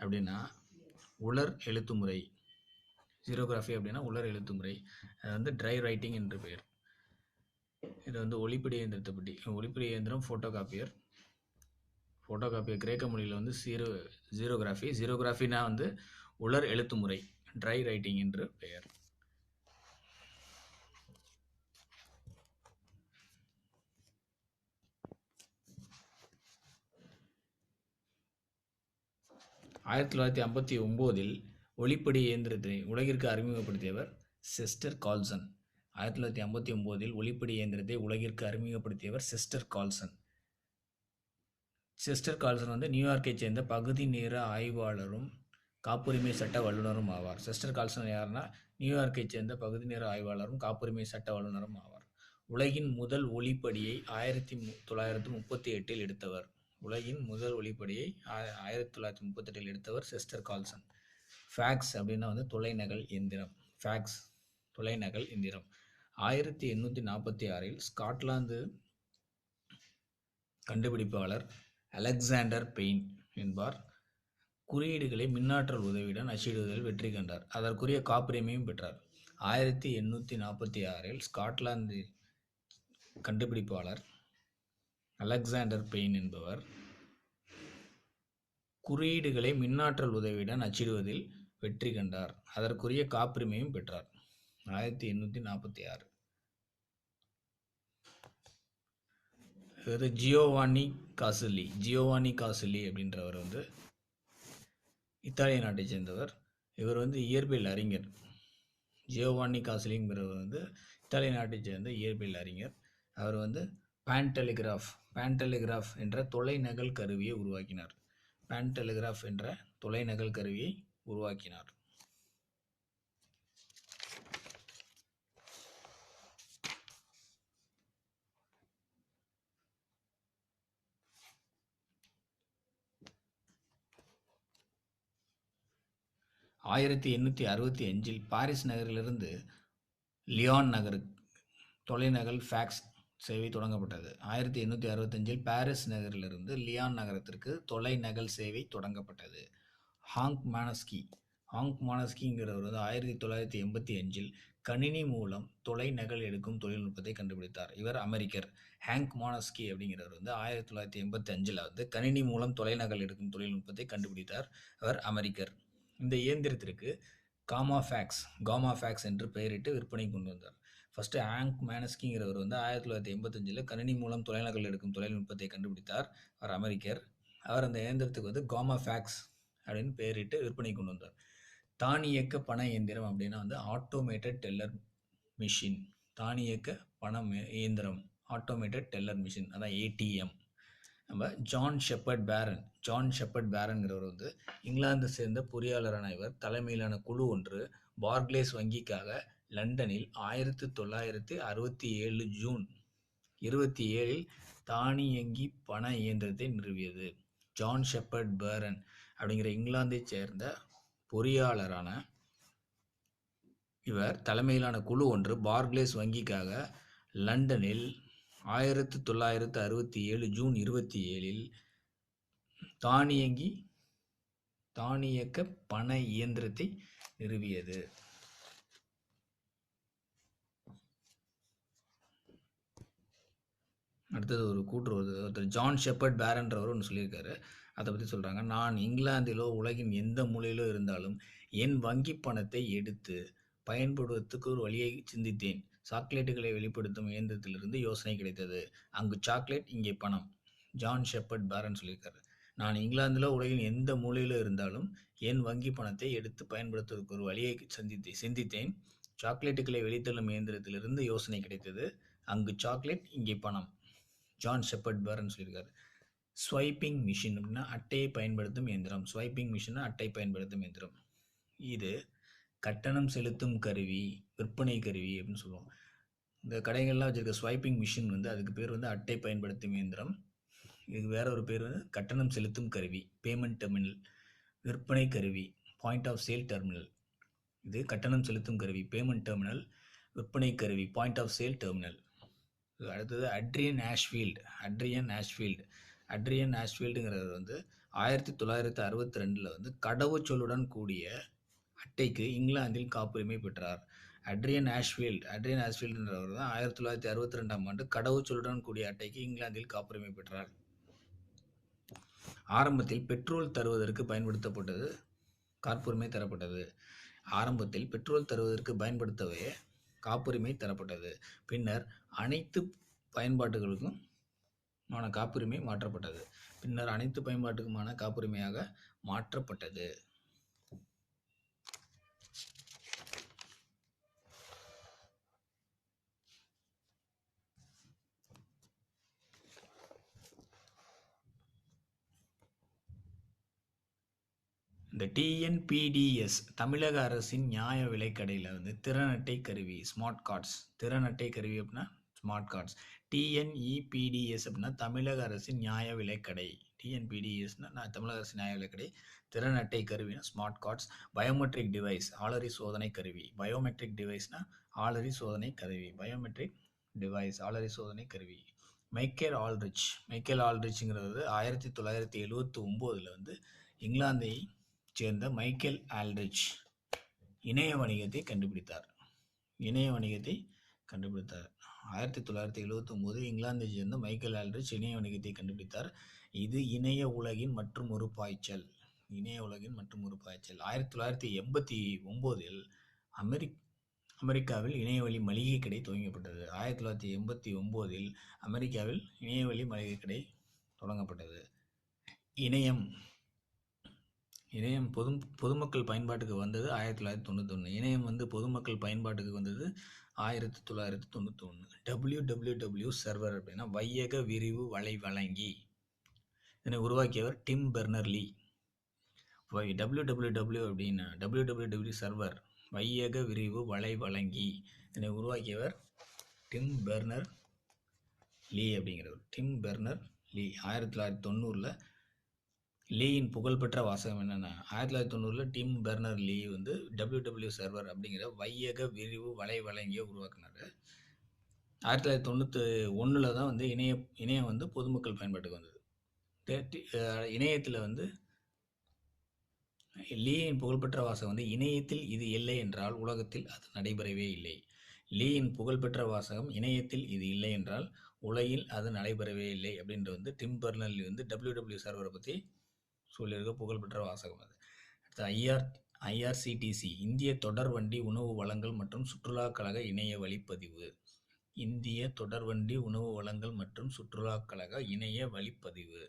அப்படின்னா உலர் எழுத்துமுறை. ஜீரோகிராஃபி அப்படின்னா உலர் எழுத்துமுறை. அது வந்து ட்ரை ரைட்டிங் என்று பெயர். இது வந்து ஒளிப்படி இயந்திரத்தை பற்றி. ஒளிப்படி இயந்திரம் ஃபோட்டோகாப்பியர். ஃபோட்டோகாப்பியர் கிரேக்க மொழியில் வந்து ஜீரோகிராஃபி. ஜீரோகிராஃபினா வந்து உலர் எழுத்துமுறை, ட்ரை ரைட்டிங் என்று பெயர். ஆயிரத்தி 1959 ஒளிப்படி இயந்திரத்தை உலகிற்கு அறிமுகப்படுத்தியவர் செஸ்டர் கால்சன். 1959 ஒளிப்படி இயந்திரத்தை உலகிற்கு அறிமுகப்படுத்தியவர் செஸ்டர் கால்சன். செஸ்டர் கால்சன் வந்து நியூயார்க்கைச் சேர்ந்த பகுதி நேர ஆய்வாளரும் காப்புரிமை சட்ட வல்லுநரும் ஆவார். செஸ்டர் கால்சன் யாருன்னா நியூயார்க்கைச் சேர்ந்த பகுதி நேர ஆய்வாளரும் காப்புரிமை சட்ட வல்லுநரும் ஆவார். உலகின் முதல் ஒளிப்படியை 1938 எடுத்தவர். உலகின் முதல் ஒளிப்படியை 1938 எடுத்தவர் செஸ்டர் கால்சன். ஃபேக்ஸ் அப்படின்னா வந்து தொலைநகல் எந்திரம். ஃபேக்ஸ் தொலைநகல் எந்திரம். 1846 ஸ்காட்லாந்து கண்டுபிடிப்பாளர் அலெக்சாண்டர் பெயின் என்பார் குறியீடுகளை மின்னாற்றல் உதவியுடன் அச்சிடுவதில் வெற்றி கண்டார். அதற்குரிய காப்புரிமையும் பெற்றார். 1846 ஸ்காட்லாந்து கண்டுபிடிப்பாளர் அலெக்சாண்டர் பெயின் என்பவர் குறியீடுகளை மின்னாற்றல் உதவியுடன் அச்சிடுவதில் வெற்றி கண்டார். அதற்குரிய காப்புரிமையும் பெற்றார். 1846. ஜியோவானி காசிலி அப்படின்றவர் வந்து இத்தாலிய நாட்டை சேர்ந்தவர். இவர் வந்து இயற்பியல் அறிஞர். ஜியோவானி காசிலிங்கிறவர் வந்து இத்தாலிய நாட்டை சேர்ந்த இயற்பியல் அறிஞர். அவர் வந்து பேன்டெலிகிராஃப் என்ற தொலைநகல் கருவியை உருவாக்கினார். பேன்டெலிகிராஃப் என்ற தொலைநகல் கருவியை உருவாக்கினார். ஆயிரத்தி 1865 பாரிஸ் நகரிலிருந்து லியான் நகருக்கு தொலைநகல் ஃபேக்ஸ் சேவை தொடங்கப்பட்டது. 1865 பாரிஸ் நகரிலிருந்து லியான் நகரத்திற்கு தொலைநகல் சேவை தொடங்கப்பட்டது. ஹாங்க் மானஸ்கிங்கிறவர் வந்து 1985 கணினி மூலம் தொலைநகல் எடுக்கும் தொழில்நுட்பத்தை கண்டுபிடித்தார். இவர் அமெரிக்கர். ஹாங்க் மானஸ்கி அப்படிங்கிறவர் வந்து 1985 வந்து கணினி மூலம் தொலைநகல் எடுக்கும் தொழில்நுட்பத்தை கண்டுபிடித்தார். அவர் அமெரிக்கர். இந்த இயந்திரத்திற்கு காமா ஃபேக்ஸ் என்று பெயரிட்டு விற்பனை கொண்டு வந்தார். ஃபர்ஸ்ட் ஹாங்க் மானஸ்கிங்கிறவர் வந்து 1985 கணினி மூலம் தொலைநகல் எடுக்கும் தொழில்நுட்பத்தை கண்டுபிடித்தார். அவர் அமெரிக்கர். அவர் அந்த இயந்திரத்துக்கு வந்து காமா ஃபேக்ஸ் அப்படின்னு பெயரிட்டு விற்பனை கொண்டு வந்தார். தானியக்க பண இயந்திரம் அப்படின்னா வந்து ஆட்டோமேட்டட் டெல்லர் மிஷின். தானியக்க பண இயந்திரம் ஆட்டோமேட்டட் டெல்லர் மிஷின், அதான் ஏடிஎம். நம்ம ஜான் ஷெப்பர்ட் பேரன்கிறவர் வந்து இங்கிலாந்து சேர்ந்த பொறியாளரான இவர் தலைமையிலான குழு ஒன்று பார்க்லேஸ் வங்கிக்காக லண்டனில் 1967 ஜூன் 27 தானியங்கி பண இயந்திரத்தை நிறுவியது. ஜான் ஷெப்பர்ட் பேரன் அப்படிங்கிற இங்கிலாந்தை சேர்ந்த பொறியாளரான இவர் தலைமையிலான குழு ஒன்று பார்க்லேஸ் வங்கிக்காக லண்டனில் 1967 ஜூன் 27 தானியக்க பண இயந்திரத்தை நிறுவியது. அடுத்தது ஒரு கூற்று ஒருத்தர் ஜான் ஷெப்பர்ட் பேரன்றவர் ஒன்று சொல்லியிருக்காரு. அதை பற்றி சொல்கிறாங்க. நான் இங்கிலாந்திலோ உலகின் எந்த மூலையிலோ இருந்தாலும் என் வங்கி பணத்தை எடுத்து பயன்படுவதற்கு ஒரு வழியை சிந்தித்தேன். சாக்லேட்டுகளை வெளிப்படுத்தும் இயந்திரத்திலிருந்து யோசனை கிடைத்தது. அங்கு சாக்லேட், இங்கே பணம். ஜான் ஷெப்பர்ட் பேரன் சொல்லியிருக்காரு. நான் இங்கிலாந்திலோ உலகின் எந்த மூலையிலோ இருந்தாலும் என் வங்கி பணத்தை எடுத்து பயன்படுத்துவதற்கு ஒரு வழியை சிந்தித்தேன். சாக்லேட்டுகளை வெளித்தள்ளும் இயந்திரத்திலிருந்து யோசனை கிடைத்தது. அங்கு சாக்லேட், இங்கே பணம். ஜான் ஷெப்பர்ட் பேரன் சொல்லியிருக்காரு. ஸ்வைப்பிங் மிஷின் அப்படின்னா அட்டையை பயன்படுத்தும் இயந்திரம். ஸ்வைப்பிங் மிஷின் அட்டை பயன்படுத்தும் இயந்திரம். இது கட்டணம் செலுத்தும் கருவி, விற்பனை கருவி அப்படின்னு சொல்லுவோம். இந்த கடைகள்லாம் வச்சுருக்க ஸ்வைப்பிங் மிஷின் வந்து அதுக்கு பேர் வந்து அட்டை பயன்படுத்தும் இயந்திரம். இதுக்கு வேற ஒரு பேர் வந்து கட்டணம் செலுத்தும் கருவி, பேமெண்ட் டெர்மினல். விற்பனை கருவி, பாயிண்ட் ஆஃப் சேல் டெர்மினல். இது கட்டணம் செலுத்தும் கருவி, பேமெண்ட் டெர்மினல். விற்பனை கருவி, பாயிண்ட் ஆஃப் சேல் டெர்மினல். அடுத்தது அட்ரியன் ஆஷ்ஃபீல்டுங்கிறவர் வந்து 1962 வந்து கடவுச்சொல்லுடன் கூடிய அட்டைக்கு இங்கிலாந்தில் காப்புரிமை பெற்றார். அட்ரியன் ஆஷ்ஃபீல்டுன்றவர் தான் 1962ஆம் ஆண்டு கடவுச்சொல்லுடன் கூடிய அட்டைக்கு இங்கிலாந்தில் காப்புரிமை பெற்றார். ஆரம்பத்தில் பெட்ரோல் தருவதற்கு பயன்படுத்தப்பட்டது காப்புரிமை தரப்பட்டது. ஆரம்பத்தில் பெட்ரோல் தருவதற்கு பயன்படுத்தவே காப்புரிமை தரப்பட்டது. பின்னர் அனைத்து பயன்பாட்டுகளுக்குமான காப்புரிமை மாற்றப்பட்டது. காப்புரிமையாக மாற்றப்பட்டது. இந்த டிஎன்பிடிஎஸ் தமிழக அரசின் நியாய விலைக்கடையில் வந்து திறன் அட்டை கருவி ஸ்மார்ட் கார்ட்ஸ், திறன் அட்டை கருவி அப்படின்னா ஸ்மார்ட் கார்ட்ஸ். டிஎன்இபிடிஎஸ் அப்படின்னா தமிழக அரசின் நியாய விலைக்கடை. டிஎன்பிடிஎஸ்னா தமிழக அரசின் நியாய விலைக்கடை. திறன் அட்டை கருவினா ஸ்மார்ட் கார்ட்ஸ். பயோமெட்ரிக் டிவைஸ் ஆளறி சோதனை கருவி. பயோமெட்ரிக் டிவைஸ்னா ஆளறி சோதனை கருவி. பயோமெட்ரிக் டிவைஸ் ஆளறி சோதனை கருவி. மைக்கேல் ஆல்ரிச்ங்கிறது 1979 வந்து இங்கிலாந்தை சேர்ந்த மைக்கேல் ஆல்ரிச் இணைய வணிகத்தை கண்டுபிடித்தார். 1979 இங்கிலாந்தை சேர்ந்த மைக்கேல் ஆல்ரிச் இணைய வணிகத்தை கண்டுபிடித்தார். இது இணைய உலகின் மற்றும் ஒரு பாய்ச்சல். 1989 அமெரிக்காவில் இணையவழி மளிகை கடை துவங்கப்பட்டது. 1989 அமெரிக்காவில் இணையவழி மளிகை கடை தொடங்கப்பட்டது. இணையம் பொதுமக்கள் பயன்பாட்டுக்கு வந்தது 1991. இணையம் வந்து பொதுமக்கள் பயன்பாட்டுக்கு வந்தது 1991. www சர்வர் அப்படின்னா வையக விரிவு வலைவழங்கி. இதனை உருவாக்கியவர் டிம் பெர்னர்லி. www அப்படின்னா www சர்வர் வையக விரிவு வலைவழங்கி. இதனை உருவாக்கியவர் டிம் பெர்னர் லீ அப்படிங்கிறவர். டிம் பெர்னர் லீ 1990 லீயின் புகழ்பெற்ற வாசகம் என்னென்னா 1990 டிம் பெர்னர் லீ வந்து www சர்வர் அப்படிங்கிற வையக விரிவு வலைவழங்கியை உருவாக்குனார். 1991 தான் வந்து இணையம் வந்து பொதுமக்கள் பயன்பாட்டுக்கு வந்தது. இணையத்தில் வந்து லீயின் புகழ்பெற்ற வாசகம் வந்து இணையத்தில் இது இல்லை என்றால் உலகத்தில் அது நடைபெறவே இல்லை. லீயின் புகழ்பெற்ற வாசகம் இணையத்தில் இது இல்லை என்றால் உலகில் அது நடைபெறவே இல்லை அப்படின்றது வந்து டிம் பெர்னர் லீ வந்து www சர்வரை பற்றி சொல்லியிருக்க புகழ்பெற்ற வாசகம் அது. அடுத்து ஐஆர்சிடிசி இந்திய தொடர்வண்டி உணவு வழங்கல் மற்றும் சுற்றுலா கழக இணைய வழிப்பதிவு. இந்திய தொடர்வண்டி உணவு வழங்கல் மற்றும் சுற்றுலா கழக இணைய வழிப்பதிவு.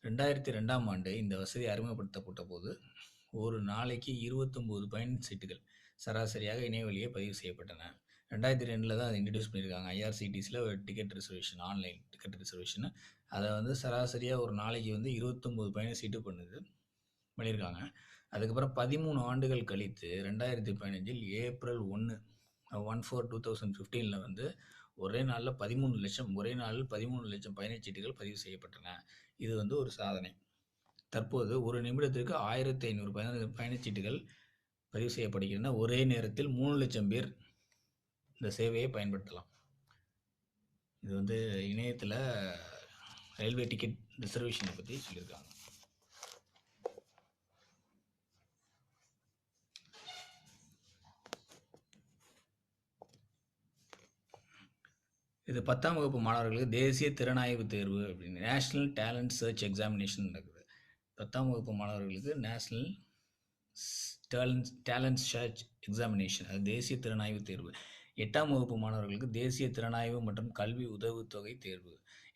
2002ஆம் ஆண்டு இந்த வசதி அறிமுகப்படுத்தப்பட்ட போது ஒரு நாளைக்கு 29 பயண சீட்டுகள் சராசரியாக இணைய வழியே பதிவு செய்யப்பட்டன. 2002 தான் அதை இன்ட்ரடியூஸ் பண்ணியிருக்காங்க. ஐஆர்சிடிசியில் ஒரு ticket reservation, online ticket reservation. அதை வந்து சராசரியாக ஒரு நாளைக்கு வந்து 29 பயண சீட்டு பண்ணியிருக்காங்க. அதுக்கப்புறம் 13 ஆண்டுகள் கழித்து 2015 ஏப்ரல் 1/4/2015 வந்து ஒரே நாளில் 13 லட்சம் பயணச்சீட்டுகள் பதிவு செய்யப்பட்டன. இது வந்து ஒரு சாதனை. தற்போது ஒரு நிமிடத்திற்கு 1500 பயணச்சீட்டுகள் பதிவு செய்யப்படுகின்றன. ஒரே நேரத்தில் 3 லட்சம் பேர் இந்த சேவையை பயன்படுத்தலாம். இது வந்து இணையத்தில் ரயில்வே டிக்கெட் ரிசர்வேஷனை பற்றி சொல்லியிருக்காங்க. இது 10ஆம் வகுப்பு மாணவர்களுக்கு தேசிய திறனாய்வு தேர்வு அப்படின்னு நேஷ்னல் டேலண்ட் சர்ச் எக்ஸாமினேஷன் நடக்குது. 10ஆம் வகுப்பு மாணவர்களுக்கு நேஷ்னல் டேலண்ட் சர்ச் எக்ஸாமினேஷன், அது தேசிய திறனாய்வு தேர்வு. 8ஆம் வகுப்பு மாணவர்களுக்கு தேசிய திறனாய்வு மற்றும் கல்வி உதவித்தொகை தேர்வு.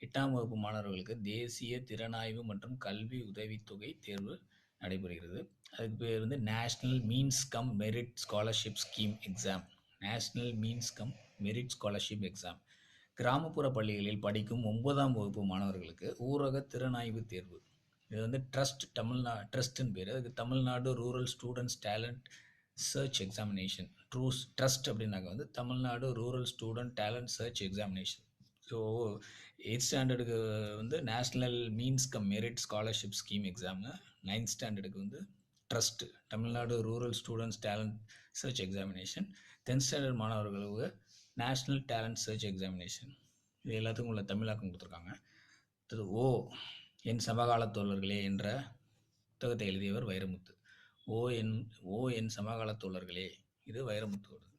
8ஆம் வகுப்பு மாணவர்களுக்கு தேசிய திறனாய்வு மற்றும் கல்வி உதவித்தொகை தேர்வு நடைபெறுகிறது. அதுக்கு பேர் வந்து national means cum merit scholarship scheme exam. National means cum merit scholarship exam. கிராமப்புற பள்ளிகளில் படிக்கும் 9ஆம் வகுப்பு மாணவர்களுக்கு ஊரக திறனாய்வு தேர்வு. இது வந்து ட்ரஸ்ட்னு பேர். அதுக்கு Tamil Nadu rural students talent search examination. Trust அப்படின்னாக்க வந்து Tamil Nadu rural student talent search examination. So 8th ஸ்டாண்டர்டுக்கு வந்து national means cum merit scholarship scheme exam. 9th ஸ்டாண்டர்டுக்கு வந்து trust Tamil Nadu rural students talent search examination. 10th standard மாணவர்களுக்கு நேஷ்னல் டேலண்ட் சர்ச் எக்ஸாமினேஷன். இது எல்லாத்துக்கும் உள்ள தமிழாக்கம் கொடுத்துருக்காங்க. ஓ என் சமகால தோழர்களே என்ற புத்தகத்தை எழுதியவர் வைரமுத்து. ஓ என் சமகால தோழர்களே, இது வைரமுத்துவோடது.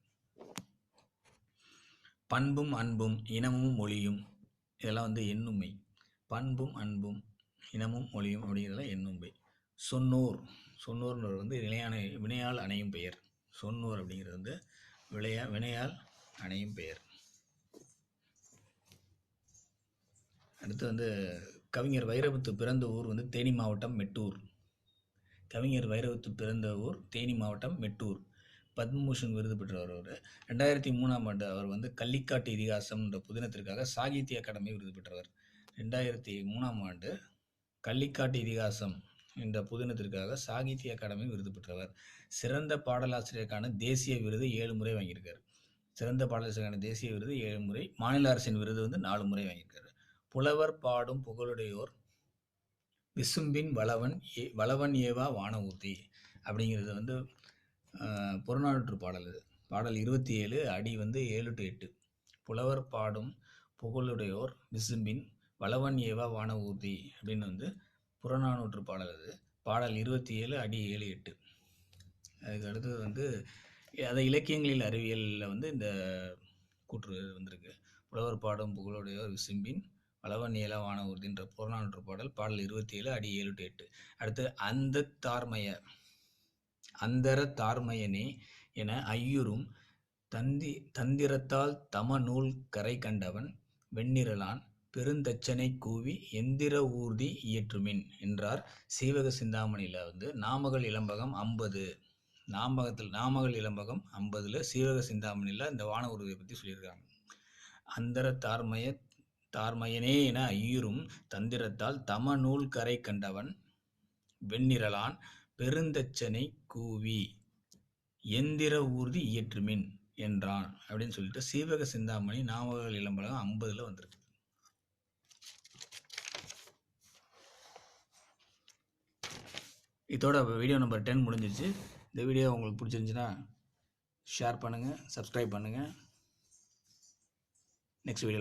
பண்பும் அன்பும் இனமும் மொழியும், இதெல்லாம் வந்து எண்ணுமை. பண்பும் அன்பும் இனமும் மொழியும் அப்படிங்கிறதெல்லாம் எண்ணுமை. சொன்னோர்ன்றது வந்து வினையால் அணையும் பெயர். சொன்னோர் அப்படிங்கிறது வந்து வினையால் அணையும் பெயர். அடுத்து வந்து கவிஞர் வைரமுத்து பிறந்த ஊர் வந்து தேனி மாவட்டம் மெட்டூர். கவிஞர் வைரமுத்து பிறந்த ஊர் தேனி மாவட்டம் மெட்டூர். பத்மபூஷன் விருது பெற்றவர் அவர். 2003ஆம் ஆண்டு அவர் வந்து கள்ளிக்காட்டு இதிகாசம் என்ற புதினத்திற்காக சாகித்ய அகாடமி விருது பெற்றவர். 2003ஆம் ஆண்டு கள்ளிக்காட்டு இதிகாசம் என்ற புதினத்திற்காக சாகித்ய அகாடமி விருது பெற்றவர். சிறந்த பாடலாசிரியருக்கான தேசிய விருது 7 முறை வாங்கியிருக்கார். சிறந்த பாடலாசிரியருக்கான தேசிய விருது 7 முறை, மாநில அரசின் விருது வந்து 4 முறை வாங்கியிருக்காரு. புலவர் பாடும் புகழுடையோர் விசும்பின் வளவன் ஏவா வானஊர்தி அப்படிங்கிறது வந்து புறநானூற்று பாடல். இது பாடல் 27, அடி வந்து 7 to 8. புலவர் பாடும் புகழுடையோர் விசும்பின் வளவன் ஏவா வான ஊர்தி அப்படின்னு வந்து புறநானூற்று பாடல். அது பாடல் 27, அடி 7, 8. அதுக்கு அடுத்தது வந்து அதை இலக்கியங்களில் அறிவியலில் வந்து இந்த கூற்று வந்திருக்கு. புலவர் பாடும் புகழுடையோர் விசும்பின் வளவன் ஏலா வான ஊர்தின்ற புறநானூற்று பாடல் பாடல் 27, அடி 7 to 8. அடுத்து அந்தர தார்மையனே என ஐயுறும் தந்திரத்தால் தம நூல் கரை கண்டவன் வெண்ணிரலான் பெருந்தச்சனை கூவி எந்திர ஊர்தி இயற்றுமின் என்றார் சீவக சிந்தாமணியில் வந்து நாமகள் இளம்பகம் 50. நாமகள் இளம்பகம் 50 சீவக சிந்தாமணியில் இந்த வான ஊர்தியை பற்றி சொல்லியிருக்காங்க. அந்தர தார்மையனே என ஐயுறும் தந்திரத்தால் தம நூல் கரை கண்டவன் வெண்ணிரலான் பெருந்தச்சனை கூவி எந்திர ஊர்தி இயற்றுமின் என்றான் அப்படின்னு சொல்லிட்டு சீவக சிந்தாமணி நாமகள் இளம்பகம் 50 வந்திருக்கு. இதோட வீடியோ நம்பர் 10 முடிஞ்சிருச்சு. இந்த வீடியோ உங்களுக்கு பிடிச்சிருந்துச்சுன்னா ஷேர் பண்ணுங்கள், சப்ஸ்கிரைப் பண்ணுங்கள். நெக்ஸ்ட் வீடியோவில்